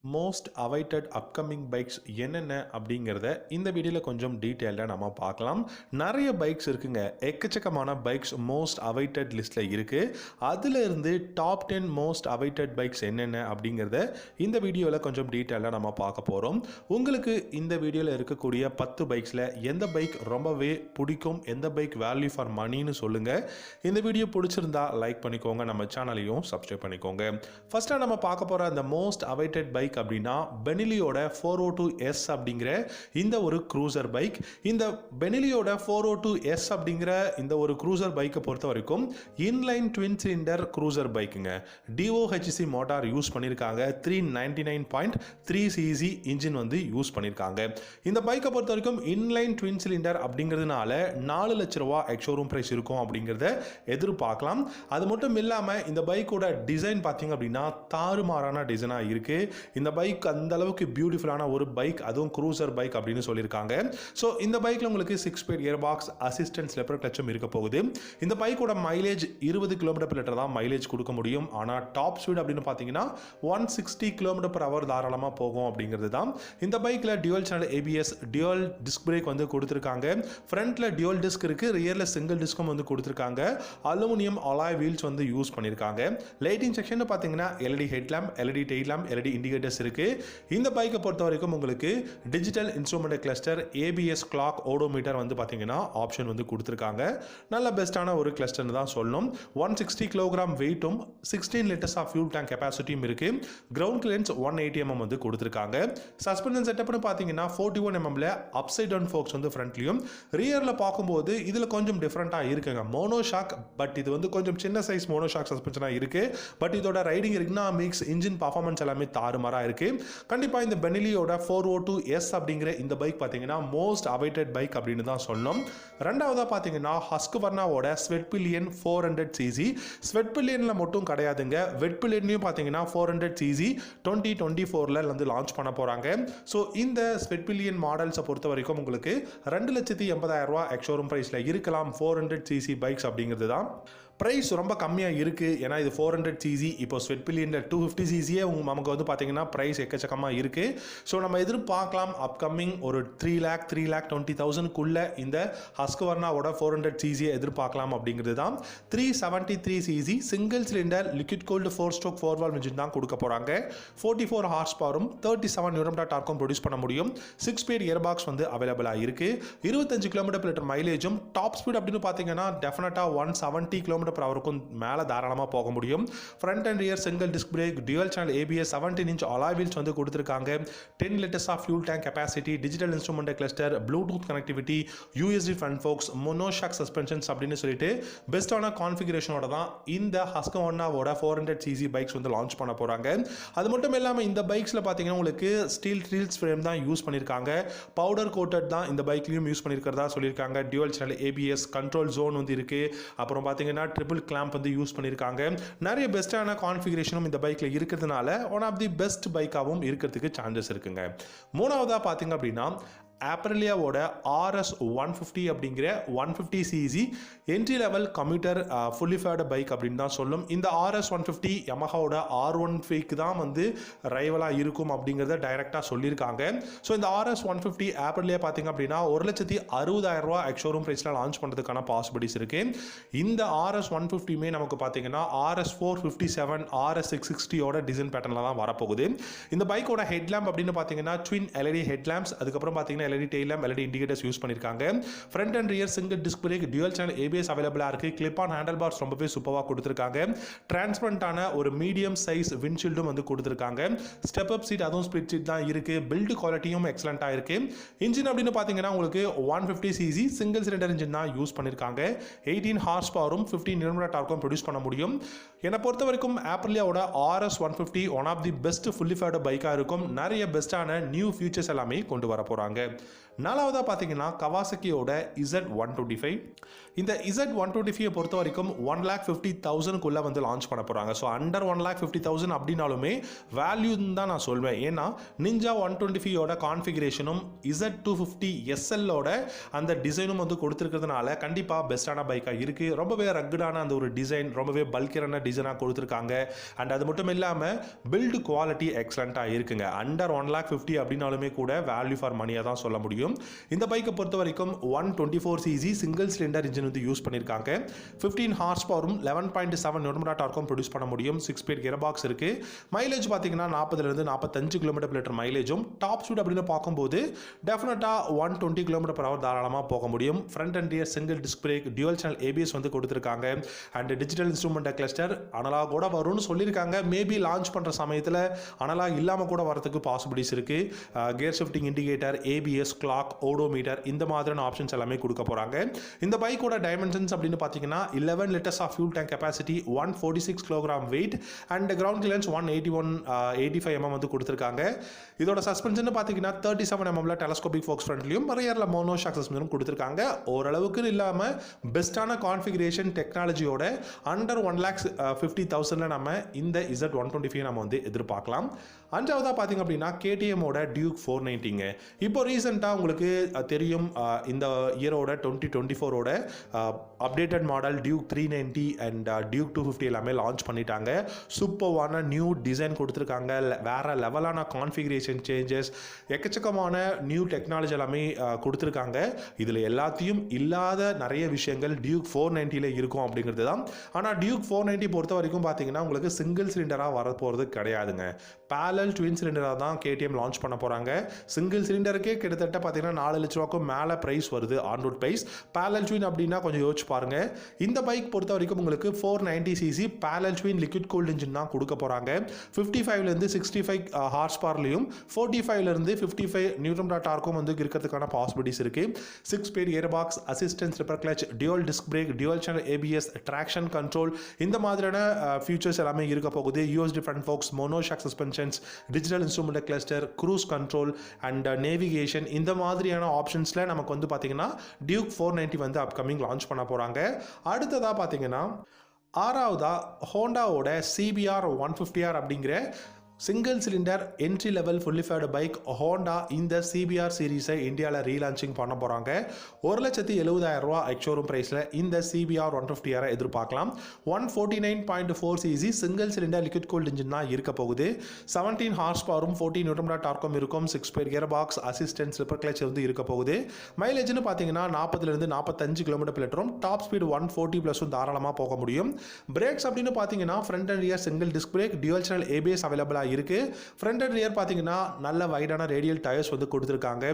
Most awaited upcoming bikes என்னென்ன அப்படிங்கிறத இந்த வீடியோவில் கொஞ்சம் டீட்டெயில்டாக நம்ம பார்க்கலாம். நிறைய பைக்ஸ் இருக்குங்க, எக்கச்சக்கமான பைக்ஸ் மோஸ்ட் அவைட்டட் லிஸ்ட்டில் இருக்குது. அதில் இருந்து டாப் 10 மோஸ்ட் அவைட்டட் பைக்ஸ் என்னென்ன அப்படிங்கிறத இந்த வீடியோவில் கொஞ்சம் டீட்டெயிலாக நம்ம பார்க்க போகிறோம். உங்களுக்கு இந்த வீடியோவில் இருக்கக்கூடிய 10 பைக்ஸில் எந்த பைக் ரொம்பவே பிடிக்கும், எந்த பைக் வேல்யூ ஃபார் மணின்னு சொல்லுங்கள். இந்த வீடியோ பிடிச்சிருந்தா லைக் பண்ணிக்கோங்க, நம்ம சேனலையும் சப்ஸ்கிரைப் பண்ணிக்கோங்க. ஃபர்ஸ்ட்டாக நம்ம பார்க்க போகிற அந்த மோஸ்ட் அவைட்டட் பைக் அப்படின்னா பெனிலியோட 402S அப்படிங்கிற இந்த ஒரு க்ரூசர் பைக். இந்த பெனிலியோட 402S அப்படிங்கிற இந்த ஒரு க்ரூசர் பைக்கை பொறுத்த வரைக்கும் இன்லைன் ட்வின் சிலிண்டர் க்ரூசர் பைக்குங்க. DOHC மோட்டார் யூஸ் பண்ணியிருக்காங்க. 399.3 cc இன்ஜின் வந்து யூஸ் பண்ணியிருக்காங்க. இந்த பைக்கை பொறுத்த வரைக்கும் இன்லைன் ட்வின் சிலிண்டர் அப்படிங்கிறதுனால 4 லட்ச ரூபா எக்ஸ்ஷோரூம் பிரைஸ் இருக்கும் அப்படிங்கிறத எதிர்பார்க்கலாம். அது மட்டும் இல்லாமல் இந்த பைக்கோட டிசைன் பார்த்தீங்க அப்படின்னா தாறுமாறான டிசைனாக இருக்குது. இந்த பைக் அந்த அளவுக்கு பியூட்டிஃபுல்லான ஒரு பைக், அதுவும் க்ரூசர் பைக் அப்படின்னு சொல்லியிருக்காங்க. ஸோ இந்த பைக்கில் உங்களுக்கு 6 ஸ்பீட் கியர் பாக்ஸ், அசிஸ்டன்ட் ஸ்லெப்பர் கிளட்சும் இருக்க போகுது. இந்த பைக்கோட மைலேஜ் 20 km/h தான் மைலேஜ் கொடுக்க முடியும். ஆனால் டாப் ஸ்பீட் அப்படின்னு பார்த்தீங்கன்னா 160 km/h தாராளமாக போகும் அப்படிங்கிறது தான். இந்த பைக்கில் dual channel ABS, dual disc brake வந்து கொடுத்துருக்காங்க. ஃப்ரண்ட்டில் டியூவல் டிஸ்க் இருக்குது, ரியரில் சிங்கிள் டிஸ்க்கும் வந்து கொடுத்துருக்காங்க. அலுமினியம் அலாய் வீல்ஸ் வந்து யூஸ் பண்ணியிருக்காங்க. லைட்டிங் செக்ஷன் பார்த்தீங்கன்னா LED headlamp, LED tail lamp, LED indicators இருக்கு. இந்த பைக்கை பொறுத்த வரைக்கும் உங்களுக்கு digital instrument cluster, ABS clock, odometer வந்து பார்த்தீங்கன்னா ஆப்ஷன் வந்து கொடுத்துருக்காங்க. நல்ல பெஸ்ட்டான ஒரு கிளஸ்டர்னு தான் சொல்லணும். 160 kg வெயிட்டும் 16 லிட்டர்ஸ் ஆஃப் ஃபியூல் டேங்க் கெப்பாசிட்டியும் இருக்கு. கிரவுண்ட் கிளியரன்ஸ் 180 mm வந்து கொடுத்துருக்காங்க. சஸ்பென்ஷன் செட்டப்னு பார்த்தீங்கன்னா 41 mm அப்சைட் டவுன் ஃபோக்ஸ் வந்து ஃப்ரண்ட்லையும், ரியரில் பார்க்கும்போது இதில் கொஞ்சம் டிஃப்ரெண்ட்டாக இருக்குங்க. மோனோஷாக், பட் இது வந்து கொஞ்சம் சின்ன சைஸ் மோனோஷாக் சஸ்பென்ஷனாக இருக்கு. பட் இதோட ரைடிங் எக்கனாமிக்ஸ், இன்ஜின் பர்ஃபார்மன்ஸ் எல்லாமே தாறுமாறா இருக்கு. கண்டிப்பா இந்த பெனிலியோட 402S அப்படிங்கிற இந்த பைக் பாத்தீங்கன்னா மோஸ்ட் அவைட்டட் பைக் அப்படின்னு தான் சொல்லணும். ரெண்டாவதா பாத்தீங்கன்னா ஹஸ்க்வர்னாவோட ஸ்வெட் பில்லியன் 400cc. ஸ்வெட் பில்லியன்ல மட்டும் கிடையாதுங்க, வெட் பில்லியன்லயும் பாத்தீங்கன்னா 400cc 2024ல வந்து லான்ச் பண்ண போறாங்க. ஸோ இந்த ஸ்வெட் பில்லியன் மாடல்ஸை பொறுத்த வரைக்கும் உங்களுக்கு 2,80,000 ரூபா எக்ஸ்ஷோரூம் பிரைஸ்ல இருக்கலாம். 400cc பைக்ஸ் அப்படிங்கிறது தான் பிரைஸ் ரொம்ப கம்மியாக இருக்குது. ஏன்னா இது 400cc. இப்போ ஸ்வெட் பில்லியனில் 250cc நமக்கு வந்து பார்த்தீங்கன்னா ப்ரைஸ் எக்கச்சக்கமாக இருக்குது. ஸோ நம்ம எதிர்பார்க்கலாம் அப்கமிங் ஒரு 3,20,000 இந்த ஹஸ்க்வர்னாவோட 400cc எதிர்பார்க்கலாம் அப்படிங்கிறது தான். 373cc single cylinder liquid gold 4-stroke 4-valve engine தான் கொடுக்க போகிறாங்க. 44 ஹார்ஸ் பவரும் 37 Nm டார்க்கும் ப்ரொடியூஸ் பண்ண முடியும். 6 ஸ்பீட் கியர் பாக்ஸ் வந்து அவைலபிளாக இருக்குது. 25 km/h மைலேஜும், டாப் ஸ்பீட் அப்படின்னு பார்த்தீங்கன்னா டெஃபினட்டாக 170 km/h மேலே தாராளமாக போக முடியும். Front and rear single disc brake, dual channel ABS, 17-inch alloy wheels வந்து கொடுத்துருக்காங்க. 10 litres of fuel tank capacity, digital instrument cluster, Bluetooth connectivity, USB front forks, monoshock suspensions அப்படின்னு சொல்லிட்டு பெஸ்ட்டான கான்ஃபிகரேஷனோட தான் இந்த ஹஸ்க்வர்னாவோட 400cc பைக்ஸ் வந்து லான்ச் பண்ண போகிறாங்க. அது மட்டும் இல்லாமல் இந்த பைக்ஸில் பார்த்தீங்கன்னா உங்களுக்கு ஸ்டீல் ட்ரீல்ஸ் ஃப்ரேம் தான் யூஸ் பண்ணியிருக்காங்க. பவுடர் கோட்டட் தான் இந்த பைக்லையும் யூஸ் பண்ணியிருக்கிறதா சொல்லியிருக்காங்க. Dual channel ABS, control zone வந்து இருக்குது. அப்புறம் பார்த்தீங்கன்னா ட்ரிபிள் கிளாம்ப் வந்து யூஸ் பண்ணியிருக்காங்க. நிறைய பெஸ்ட்டான கான்ஃபிகரேஷனும் இந்த பைக்கில் இருக்கிறதுனால ஒன் ஆஃப் தி பெஸ்ட் பைக்காகவும் இருக்கிறதுக்கு சான்சஸ் இருக்குங்க. மூணாவதாக பார்த்தீங்க அப்படின்னா ஆப்ரிலியாவோட RS 150 அப்படிங்கிற 150cc entry level computer fully faired bike அப்படின்னு தான் சொல்லும். இந்த RS 150 யமஹாவோட R150க்கு தான் வந்து ரைவலாக இருக்கும் அப்படிங்கிறத டைரெக்டாக சொல்லியிருக்காங்க. ஸோ இந்த RS 150 ஆப்ரிலியா பார்த்தீங்க அப்படின்னா 1,60,000 ரூபா எக்ஸ்ஷோரூம் ப்ரைஸில் லான்ச் பண்ணுறதுக்கான பாசிபிலிட்டிஸ் இருக்குது. இந்த RS 150மே நமக்கு பார்த்தீங்கன்னா RS 457, RS 660யோட டிசைன் பேட்டர்னில் தான் வரப்போகுது. இந்த பைக்கோட ஹெட்லாம்ப் அப்படின்னு பார்த்தீங்கன்னா ட்வின் LED ஹெட்லாம்ப்ஸ், அதுக்கப்புறம் பார்த்தீங்கன்னா LED tail lamp, LED indicators use பண்ணிருக்காங்க. Front and rear single disc brake, dual channel ABS அவைலபிளா இருக்கு. கிளிப் ஆன் ஹேண்டில் பார்ஸ் ரொம்பவே சூப்பரா கொடுத்திருக்காங்க. டிரான்ஸ்பரண்டான ஒரு மீடியம் சைஸ் விண்ட்ஷீல்டும் வந்து கொடுத்திருக்காங்க. ஸ்டெப் அப் சீட், அதுவும் ஸ்பிளிட் சீட் தான் இருக்கு. பில்ட் குவாலிட்டியும் எக்ஸலண்டா இருக்கு. இன்ஜின் அப்படின்னு பாத்தீங்கன்னா உங்களுக்கு 150cc சிங்கிள் சிலிண்டர் இன்ஜின் தான் யூஸ் பண்ணிருக்காங்க. 18 ஹார்ஸ் பவரும் 15 Nm டார்க்கும் ப்ரொடியூஸ் பண்ண முடியும். என்னை பொறுத்த வரைக்கும் ஆப்ரிலியாவோட RS 150 one of the best fully faired பைக்கா இருக்கும். நிறைய பெஸ்டான நியூ ஃபீச்சர்ஸ் எல்லாமே கொண்டு வர போறாங்க. நாலாவதாக பார்த்தீங்கன்னா கவாசக்கியோட Z125. இந்த Z125 பொறுத்த வரைக்கும் 1,50,000 வந்து லான்ச் பண்ண போகிறாங்க. ஸோ அண்டர் 1,50,000 அப்படின்னாலுமே வேல்யூன்னு தான் நான் சொல்வேன். ஏன்னா நிஞ்சா 125யோட கான்ஃபிகரேஷனும் Z250 SLோட அந்த டிசைனும் வந்து கொடுத்துருக்கிறதுனால கண்டிப்பாக பெஸ்ட்டான பைக்காக இருக்குது. ரொம்பவே ரக்குடான அந்த ஒரு டிசைன், ரொம்பவே பல்கிரான டிசைனாக கொடுத்துருக்காங்க. அண்ட் அது மட்டும் இல்லாமல் பில்டு குவாலிட்டி எக்ஸலண்ட்டாக இருக்குங்க. அண்டர் 1,50,000 அப்படின்னாலுமே கூட வேல்யூ ஃபார் மணியாக தான் சொல்ல முடியும். இந்த பைக்கை பொறுத்த வரைக்கும் 124cc சிங்கிள் சிலிண்டர் இன்ஜின் வந்து யூஸ் பண்ணியிருக்காங்க. 15 ஹார்ஸ் பவரும் 11.7 நியூட்டன் டார்க்கும் ப்ரொடியூஸ் பண்ண முடியும். 6 ஸ்பீட் கியர் பாக்ஸ் இருக்கு. மைலேஜ் பார்த்தீங்கன்னா 40 45 km/லிட்டர் மைலேஜும், டாப் ஸ்பீட் அப்படின்னு பார்க்கும்போது டெஃபினட்டாக 120 km/h தாராளமாக போக முடியும். Front and rear single disc brake, dual channel ABS வந்து கொடுத்துருக்காங்க. And digital instrument cluster analogue கூட வரும்னு சொல்லியிருக்காங்க. மேபி லான்ச் பண்ணுற சமயத்தில் அனலாக் இல்லாமல் கூட வரதுக்கு பாசிபிலிட்டிஸ் இருக்கு. Gear shifting indicator, ABS, clock, odometer இந்த மாதிரியான ஆப்ஷன்ஸ் எல்லாமே கொடுக்க போகிறாங்க. இந்த பைக்கோட டைமென்ஷன்ஸ் அப்படின்னு பார்த்தீங்கன்னா 11 litres of fuel tank capacity, 146 kg weight and ground clearance 185 mm வந்து கொடுத்துருக்காங்க. இதோட சஸ்பென்ஷன் பார்த்தீங்கன்னா 37 mm டெலஸ்கோபிக் ஃபோக்ஸ் ஃப்ரண்ட்லையும் ரியர்ல மோனோ ஷாக் சஸ்பென்ஷனும் கொடுத்துருக்காங்க. ஓரளவுக்கு இல்லாமல் பெஸ்ட்டான கான்ஃபிகரேஷன் டெக்னாலஜியோட அண்டர் 1,50,000 நம்ம இந்த Z125 நம்ம வந்து எதிர்பார்க்கலாம். அஞ்சாவதாக பார்த்தீங்க அப்படின்னா KTMோட டியூக் 490ங்க. இப்போ ரீசெண்டாக உங்களுக்கு தெரியும் இந்த இயரோட 2024ஓட updated model Duke 390 and Duke 250 எல்லாமே லான்ச் பண்ணிட்டாங்க. சூப்பர்வான நியூ டிசைன் கொடுத்துருக்காங்க. வேற லெவலான கான்ஃபிகரேஷன் சேஞ்சஸ், எக்கச்சக்கமான நியூ டெக்னாலஜி எல்லாமே கொடுத்துருக்காங்க. இதில் எல்லாத்தையும் இல்லாத நிறைய விஷயங்கள் டியூக் 490ல இருக்கும் அப்படிங்கிறது தான். ஆனால் டியூக் 490 பொறுத்த வரைக்கும் பார்த்தீங்கன்னா உங்களுக்கு சிங்கிள் சிலிண்டராக வரப்போகிறது கிடையாதுங்க. பேரலல் ட்வின் சிலிண்டராக தான் KTM லான்ச் பண்ண போகிறாங்க. சிங்கிள் சிலிண்டருக்கே கிட்டத்தட்ட பார்த்தீங்கன்னா 4 லட்ச ரூபாய்க்கும் மேலே ப்ரைஸ் வருது on road price. Parallel twin அப்படின்னா கொஞ்சம் யோசிச்சு பாருங்க. இந்த பைக் பொறுத்த வரைக்கும் உங்களுக்கு 490cc parallel twin liquid cooled engine தான் கொடுக்க போகிறாங்க. 55லேருந்து 65 ஹார்ஸ் பவர்லையும் 45லேருந்து 55 நியூட்டன் டார்க்கும் வந்து இருக்கிறதுக்கான பாசிபிலிட்டிஸ் இருக்கு. 6 speed gear box, assistance slipper clutch, dual disc brake, dual channel ABS, traction control இந்த மாதிரியான ஃபியூச்சர்ஸ் எல்லாமே இருக்க போகுது. USD front forks, mono shock suspensions, digital instrument cluster, cruise control and navigation இந்த மாதிரியான ஆப்ஷன்ஸில் நமக்கு வந்து பார்த்தீங்கன்னா டியூக் 490 வந்து அப்கமிங் லான்ச் பண்ண போகிறாங்க. அடுத்ததாக பார்த்தீங்கன்னா ஆறாவதா ஹோண்டாவோட CBR 150R அப்படிங்கிற single cylinder entry level fully faired bike Honda இந்த CBR சீரீஸை இந்தியாவில் ரீலான்ச்சிங் பண்ண போகிறாங்க. 1,70,000 எக்ஷோரூம் ப்ரைஸில் இந்த CBR 150R எதிர்பார்க்கலாம். 149.4cc single cylinder liquid cooled engine தான் இருக்க போகுது. 17 ஹார்ஸ் பவரும் 14 நியூட்டன் டார்க்கும் இருக்கும். 6 speed gear box, assistance slipper clutch வந்து இருக்க போகுது. மைலேஜ்னு பார்த்தீங்கன்னா 40லேருந்து 45 km/லிட்டரும், டாப் ஸ்பீட் 140+ தாராளமாக போக முடியும். பிரேக்ஸ் அப்படின்னு பார்த்தீங்கன்னா front and rear single disc brake, dual channel ABS அவைலபிளாக இருக்கு. ஃப்ரண்ட் அண்ட் ரியர் பாத்தீங்கன்னா நல்ல வைடான ரேடியல் டயர்ஸ் வந்து கொடுத்திருக்காங்க.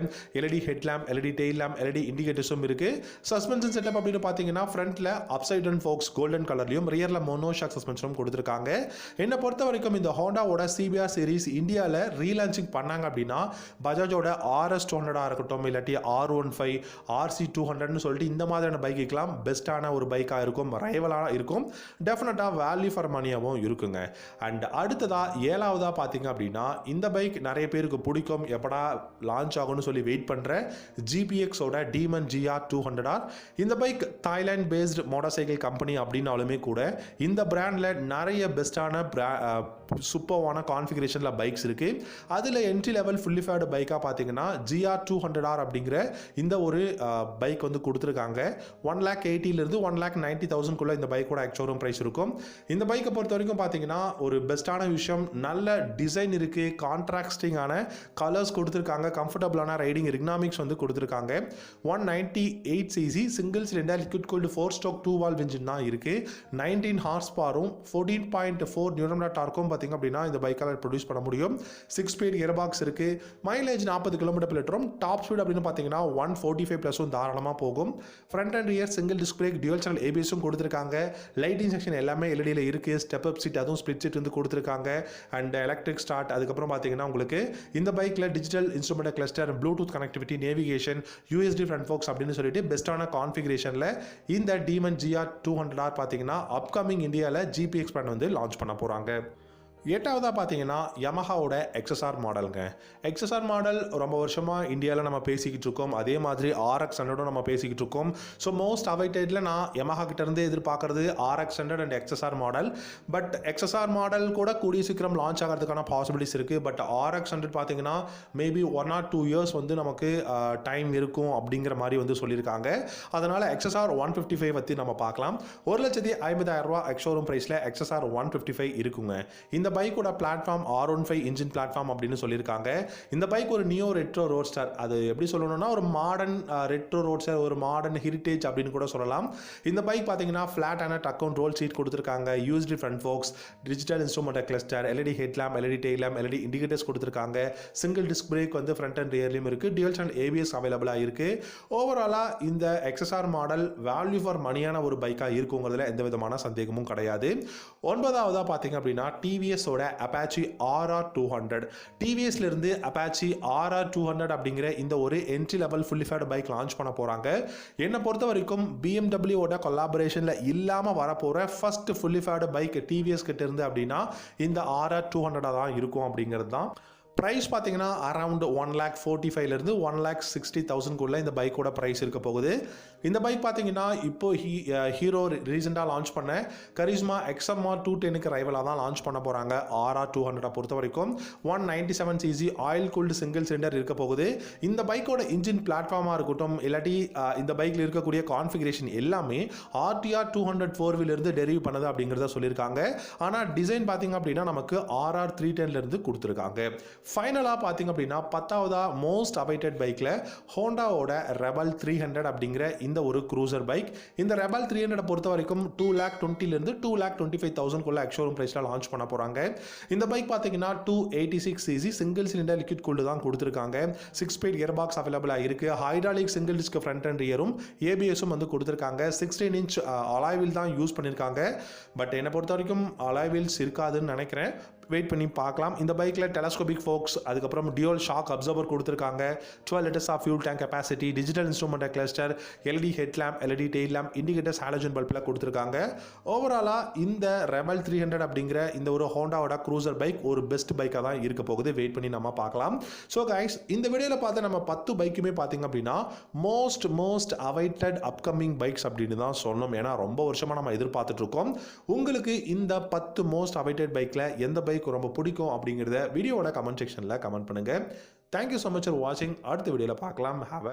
LED head lamp, LED tail lamp, LED இண்டிகேட்டர்ஸும் இருக்கு. சஸ்பென்ஷன் செட்டப் அப்படின்னு பாத்தீங்கன்னா ஃப்ரண்ட்ல அப்சைட் டவுன் ஃபோக்ஸ் கோல்டன் கலர்லயும், ரியர்ல மோனோ ஷாக் சஸ்பென்ஷனும் கொடுத்திருக்காங்க. என்ன பொறுத்த வரைக்கும் இந்த ஹோண்டாவோட CBR சீரிஸ் இந்தியாவில் ரீலான்ச்சிங் பண்ணாங்க அப்படின்னா பஜாஜோட RS 200 இருக்கட்டும், இல்லாட்டி R15, RC 200ன்னு சொல்லிட்டு இந்த மாதிரியான பைக்குக்கெல்லாம் பெஸ்ட்டான ஒரு பைக்காக இருக்கும், ரைவலாக இருக்கும். டெஃபினட்டாக வேல்யூ ஃபார் மணியாகவும் இருக்குங்க. அண்ட் அடுத்ததா ஏழாவது பார்த்தீங்க அப்படின்னா இந்த பைக் நிறைய பேருக்கு பிடிக்கும், எப்படா லான்ச் ஆகும்னு சொல்லி வெயிட் பண்ற GPX ஓட Demon GR 200R. இந்த bike Thailand based motor cycle company அப்படின்னாலுமே கூட இந்த பிராண்ட்ல நிறைய பெஸ்டான சூப்பர்வான கான்ஃபிகரேஷன்ல பைக்ஸ் இருக்கு. அதுல என்ட்ரி லெவல் ஃபுல்லி ஃபேர்டு பைக்கா பார்த்தீங்கன்னா GR 200R அப்படிங்கிற இந்த ஒரு பைக் வந்து கொடுத்துருக்காங்க. 1,80,000 1,90,000 இந்த பைக்கோட எக்ஷோரூம் பிரைஸ் இருக்கும். இந்த பைக்கை பொறுத்த வரைக்கும் பார்த்தீங்கன்னா ஒரு பெஸ்டான விஷயம், நல்ல டிசைன் இருக்கு, கான்ட்ராஸ்டிங்கான கலர்ஸ் கொடுத்துருக்காங்க, கம்ஃபர்டபுளான ரைடிங் எர்கனாமிக்ஸ் வந்து கொடுத்துருக்காங்க. 198cc single cylinder liquid cooled 4-stroke 2 valve engine தான் இருக்கு. 19 ஹார்ஸ் பவரும் 14.4 நியூட்டன் டார்க்கும் பார்த்தீங்க அப்படின்னா இந்த பைக்கால் ப்ரொடியூஸ் பண்ண முடியும். 6 ஸ்பீட் கியர் பாக்ஸ் இருக்கு. மைலேஜ் 40 km/லிட்டரும், டாப் ஸ்பீட் அப்படின்னு பார்த்தீங்கன்னா 145+ தாராளமாக போகும். Front and rear single disc brake, dual channel ABSம் கொடுத்துருக்காங்க. லைட்டிங் செக்ஷன் எல்லாமே LEDல இருக்கு. ஸ்டெப் அப் சீட் அதுவும் ஸ்பிளிட் சீட் வந்து கொடுத்துருக்காங்க. And electric start. அதுக்கப்புறம் பார்த்தீங்கன்னா உங்களுக்கு இந்த பைக்கில் digital instrument cluster, Bluetooth connectivity, navigation, USD front forks அப்படின்னு சொல்லிட்டு பெஸ்ட்டான கான்ஃபிகரேஷனில் இந்த Demon GR 200R பார்த்தீங்கன்னா அப்கமிங் இந்தியாவில் GPX பிராண்ட் வந்து லான்ச் பண்ண போகிறாங்க. எட்டாவதாக பார்த்தீங்கன்னா யமஹாவோட எக்ஸ்எஸ்ஆர் மாடலுங்க. எக்ஸ்எஸ்ஆர் மாடல் ரொம்ப வருஷமாக இந்தியாவில் நம்ம பேசிக்கிட்டு இருக்கோம். அதே மாதிரி RX100 நம்ம பேசிக்கிட்டு இருக்கோம். ஸோ மோஸ்ட் அவைட்டடில் நான் யமஹா கிட்டேருந்து எதிர்பார்க்குறது RX100 and XSR model. But XSR model கூட கூடிய சீக்கிரம் லான்ச் ஆகிறதுக்கான பாசிபிலிட்டிஸ் இருக்குது. பட் RX100 பார்த்தீங்கன்னா மேபி 1 or 2 இயர்ஸ் வந்து நமக்கு டைம் இருக்கும் அப்படிங்கிற மாதிரி வந்து சொல்லியிருக்காங்க. அதனால் எக்ஸ்எஸ்ஆர் 155 பற்றி நம்ம பார்க்கலாம். 1,50,000 எக்ஸ்ஷோரூம் ப்ரைஸில் எக்ஸ்எஸ்ஆர் 155 இருக்குங்க. இந்த பைக்கோட பிளாட்ஃபார்ம் R15 இன்ஜின் பிளாட்ஃபார்ம் அப்படின்னு சொல்லியிருக்காங்க. இந்த பைக் ஒரு நியோ ரெட்ரோ ரோட்ஸ்டர். அது எப்படி சொல்லணும்னா ஒரு மாடர்ன் ரெட்ரோ ரோட்ஸ்டர், ஒரு மாடர்ன் ஹெரிட்டேஜ் அப்படின்னு கூட சொல்லலாம். இந்த பைக் பார்த்தீங்கன்னா ஃப்ளாட்டான டக் அண்ட் ரோல் சீட் கொடுத்துருக்காங்க. USD front forks, digital instrument cluster, LED headlamp, LED tail lamp, LED indicators கொடுத்துருக்காங்க. சிங்கிள் டிஸ்க் பிரேக் வந்து ஃப்ரண்ட் அண்ட் ரியர்லையும் இருக்குது. டியூவல் சேனல் ABS அவைலபிளாக இருக்குது. ஓவராலாக இந்த எக்ஸ்எஸ்ஆர் மாடல் வேல்யூ ஃபார் மணியான ஒரு பைக்காக இருக்குங்கிறதுல எந்த விதமான சந்தேகமும் கிடையாது. 9ஆவதாக பார்த்தீங்க அப்படின்னா டிவிஎஸோட அப்பாச்சி RR200. டிவிஎஸ்ல இருந்து அப்பாச்சி RR200 அப்படிங்கிற இந்த ஒரு entry level fully faired bike launch பண்ண போறாங்க. என்னை பொறுத்த வரைக்கும் BMW ஓட கொலாபரேஷன்ல இல்லாம வரப்போற first fully faired bike TVS கிட்ட இருந்து அப்படின்னா இந்த RR200 தான் இருக்கும் அப்படிங்கிறது தான். ப்ரைஸ் பார்த்தீங்கன்னா அரவுண்ட் 1,45,000 1,60,000 இந்த பைக்கோட ப்ரைஸ் இருக்க போகுது. இந்த பைக் பார்த்தீங்கன்னா இப்போ ஹீரோ ரீசெண்டாக லான்ச் பண்ண கரிஸ்மா XMR 210க்கு ரைவலாக தான் லான்ச் பண்ண போகிறாங்க. RR200 பொறுத்த வரைக்கும் 197cc oil cooled single cylinder இருக்க போகுது. இந்த பைக்கோட இன்ஜின் பிளாட்ஃபார்மாக இருக்கட்டும், இல்லாட்டி இந்த பைக்கில் இருக்கக்கூடிய கான்ஃபிகரேஷன் எல்லாமே RTR 200 4 இருந்து டெரிவ் பண்ணது அப்படிங்கிறத சொல்லியிருக்காங்க. ஆனால் டிசைன் பார்த்தீங்க அப்படின்னா நமக்கு RR 310 இருந்து கொடுத்துருக்காங்க. ஃபைனலாக பார்த்தீங்க அப்படின்னா 10ஆவதா மோஸ்ட் அவைட்டட் பைக்கில் ஹோண்டாவோட ரெபல் 300 அப்படிங்கிற இந்த ஒரு க்ரூசர் பைக். இந்த ரெபல் 300 பொறுத்த வரைக்கும் 2,20,000 2,25,000 எக்ஸ்ஷோரூம் ப்ரைஸில் லான்ச் பண்ண போகிறாங்க. இந்த பைக் பார்த்தீங்கன்னா 286cc single cylinder liquid cooled தான் கொடுத்துருக்காங்க. 6-speed கியர் பாக்ஸ் அவைலபிளாக இருக்குது. Hydraulic single disc front and ரியரும் ABSம் வந்து கொடுத்துருக்காங்க. 16 inch அலாய் வீல் தான் யூஸ் பண்ணியிருக்காங்க. பட் என்னை பொறுத்த வரைக்கும் அலாய் வீல்ஸ் இருக்காதுன்னு நினைக்கிறேன். வெயிட் பண்ணி பார்க்கலாம். இந்த பைக்கில் டெலஸ்கோபிக் ஃபோக்ஸ், அதுக்கப்புறம் டியூவல் ஷாக் அப்சர்வர் கொடுத்துருக்காங்க. 12 liters of fuel tank capacity, digital instrument cluster, LED headlamp, LED tail lamp, indicators, halogen பல்பில் கொடுத்துருக்காங்க. ஓவராலாக இந்த ரெபல் 300 அப்படிங்கிற இந்த ஒரு ஹோண்டாவோட க்ரூசர் பைக் ஒரு பெஸ்ட் பைக்காக தான் இருக்க போகுது. வெயிட் பண்ணி நம்ம பார்க்கலாம். ஸோ கைஸ், இந்த வீடியோவில் பார்த்து நம்ம 10 பைக்குமே பார்த்தீங்க அப்படின்னா மோஸ்ட் அவைட்டட் அப்கமிங் பைக்ஸ் அப்படின்னு தான் சொன்னோம். ஏன்னா ரொம்ப வருஷமாக நம்ம எதிர்பார்த்துட்டு இருக்கோம். உங்களுக்கு இந்த 10 மோஸ்ட் அவைட்டட் பைக்கில் எந்த பைக் ரொம்ப பிடிக்கும் அப்படிங்கிறத வீடியோவோட கமெண்ட் செக்ஷனில் கமெண்ட் பண்ணுங்க. தேங்க்யூ ஸோ மச் ஃபார் வாட்சிங். அடுத்த வீடியோவில் பார்க்கலாம். ஹேவ்